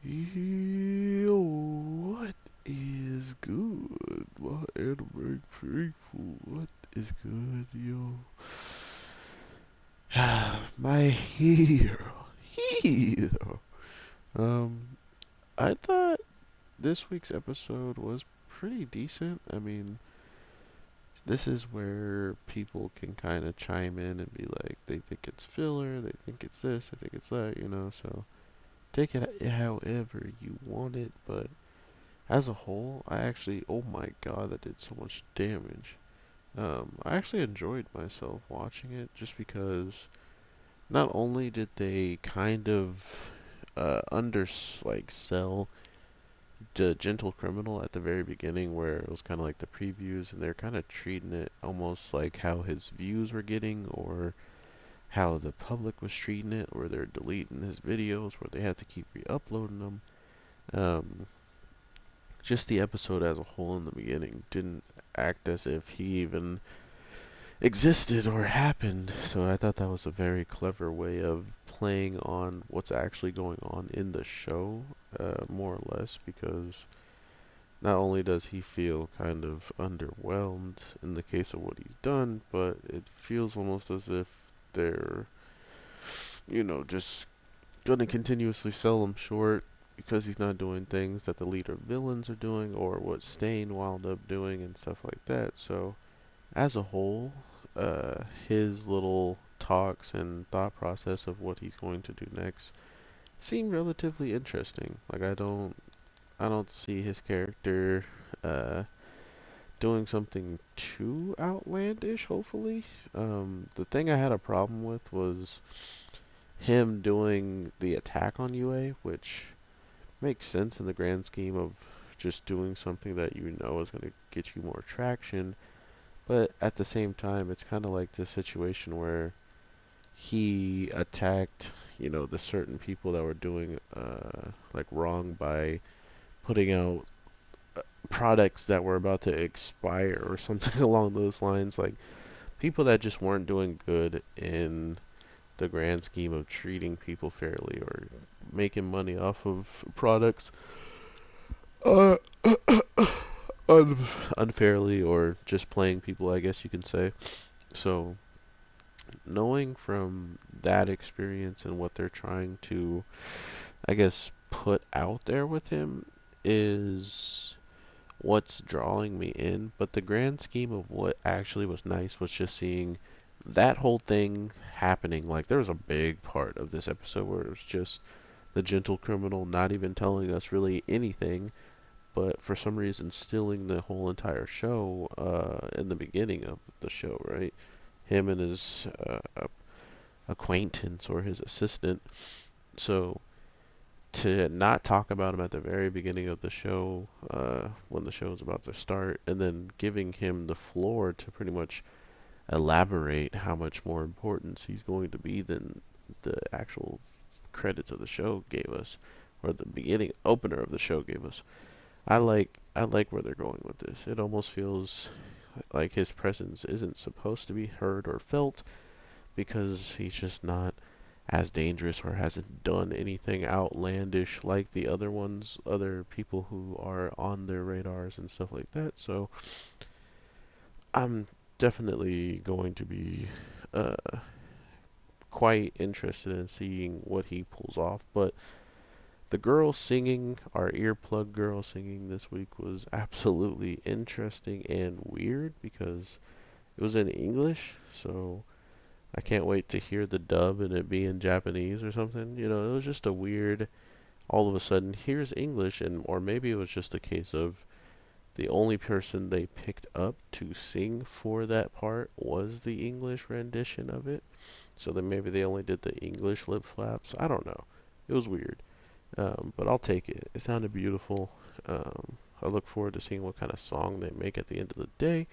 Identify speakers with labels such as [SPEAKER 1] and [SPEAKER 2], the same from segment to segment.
[SPEAKER 1] Yo, what is good? My anime faithful, what is good, yo? My hero. Um, I thought this week's episode was pretty decent. I mean, this is where people can kind of chime in and be like, they think it's filler, they think it's this, they think it's that, so take it however you want it, but as a whole, I actually, oh my god, that did so much damage. I actually enjoyed myself watching it just because not only did they kind of sell the Gentle Criminal at the very beginning, where it was kind of like the previews, and they're kind of treating it almost like how his views were getting, or how the public was treating it, where they're deleting his videos, where they have to keep re-uploading them. Um, just the episode as a whole in the beginning didn't act as if he even existed or happened. So I thought that was a very clever way of playing on what's actually going on in the show, more or less, because not only does he feel kind of underwhelmed in the case of what he's done, but it feels almost as if they're, just gonna continuously sell him short because he's not doing things that the leader villains are doing or what Stain wound up doing and stuff like that. So as a whole, his little talks and thought process of what he's going to do next seem relatively interesting. Like I don't see his character uh, doing something too outlandish. Hopefully, the thing I had a problem with was him doing the attack on UA, which makes sense in the grand scheme of just doing something that you know is going to get you more traction. But at the same time, it's kind of like this situation where he attacked, the certain people that were doing like wrong by putting out products that were about to expire or something along those lines. Like people that just weren't doing good in the grand scheme of treating people fairly or making money off of products uh, unfairly or just playing people, I guess you can say. So knowing from that experience and what they're trying to, I guess, put out there with him is what's drawing me in. But the grand scheme of what actually was nice was just seeing that whole thing happening. Like, there was a big part of this episode where it was just the gentle criminal not even telling us really anything, but for some reason stealing the whole entire show in the beginning of the show, right? Him and his acquaintance or his assistant. So to not talk about him at the very beginning of the show, when the show is about to start, and then giving him the floor to pretty much elaborate how much more importance he's going to be than the actual credits of the show gave us, or the beginning opener of the show gave us. I like where they're going with this. It almost feels like his presence isn't supposed to be heard or felt because he's just not as dangerous or hasn't done anything outlandish like the other ones, other people who are on their radars and stuff like that. So I'm definitely going to be uh, quite interested in seeing what he pulls off. But the girl singing, our earplug girl singing this week was absolutely interesting and weird because it was in English, so I can't wait to hear the dub and it be in Japanese or something. It was just a weird, all of a sudden, here's English, and or maybe it was just a case of the only person they picked up to sing for that part was the English rendition of it. So then maybe they only did the English lip flaps. I don't know. It was weird. But I'll take it. It sounded beautiful. I look forward to seeing what kind of song they make at the end of the day.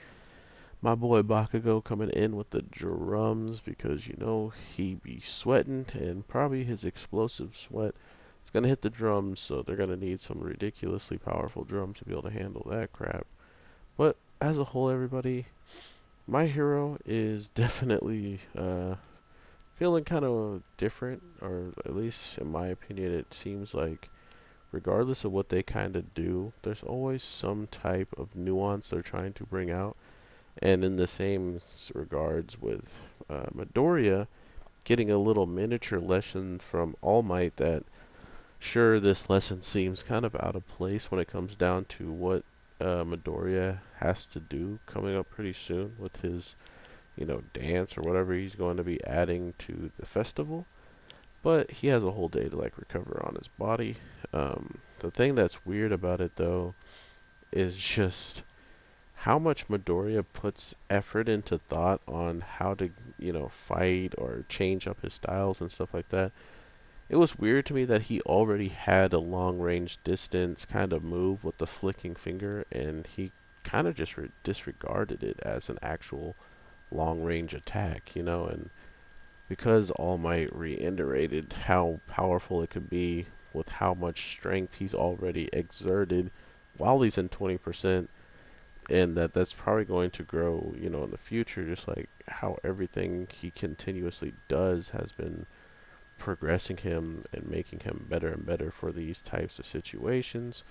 [SPEAKER 1] My boy Bakugo coming in with the drums because he be sweating and probably his explosive sweat is gonna hit the drums, so they're gonna need some ridiculously powerful drums to be able to handle that crap. But as a whole, everybody, my hero is definitely feeling kind of different, or at least in my opinion, it seems like regardless of what they kind of do, there's always some type of nuance they're trying to bring out. And in the same regards with Midoriya, getting a little miniature lesson from All Might that, sure, this lesson seems kind of out of place when it comes down to what Midoriya has to do coming up pretty soon with his, dance or whatever he's going to be adding to the festival. But he has a whole day to like recover on his body. The thing that's weird about it though is just how much Midoriya puts effort into thought on how to, fight or change up his styles and stuff like that. It was weird to me that he already had a long range distance kind of move with the flicking finger, and he kind of just disregarded it as an actual long range attack, and because All Might reiterated how powerful it could be with how much strength he's already exerted while he's in 20%, and that's probably going to grow, in the future, just like how everything he continuously does has been progressing him and making him better and better for these types of situations.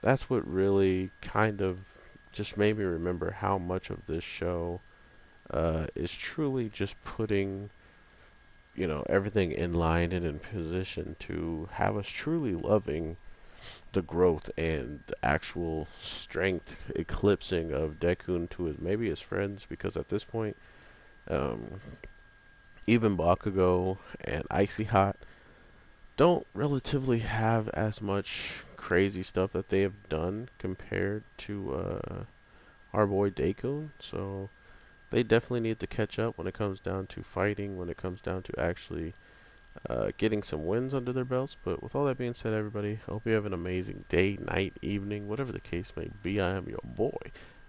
[SPEAKER 1] That's what really kind of just made me remember how much of this show is truly just putting, everything in line and in position to have us truly loving the growth and the actual strength eclipsing of Deku to maybe his friends, because at this point, um, even Bakugo and Icy Hot don't relatively have as much crazy stuff that they have done compared to our boy Deku. So they definitely need to catch up when it comes down to fighting, when it comes down to actually getting some wins under their belts. But with all that being said, everybody, I hope you have an amazing day, night, evening, whatever the case may be. I am your boy,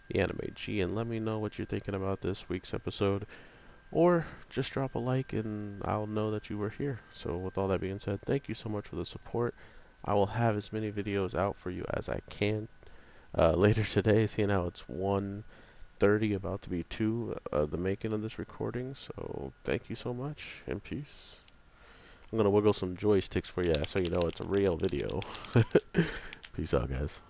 [SPEAKER 1] the Anime G, and let me know what you're thinking about this week's episode. Or just drop a like and I'll know that you were here. So with all that being said, thank you so much for the support. I will have as many videos out for you as I can later today, seeing how it's 1:30, about to be 2, the making of this recording. So thank you so much and peace. I'm going to wiggle some joysticks for you so you know it's a real video. Peace out, guys.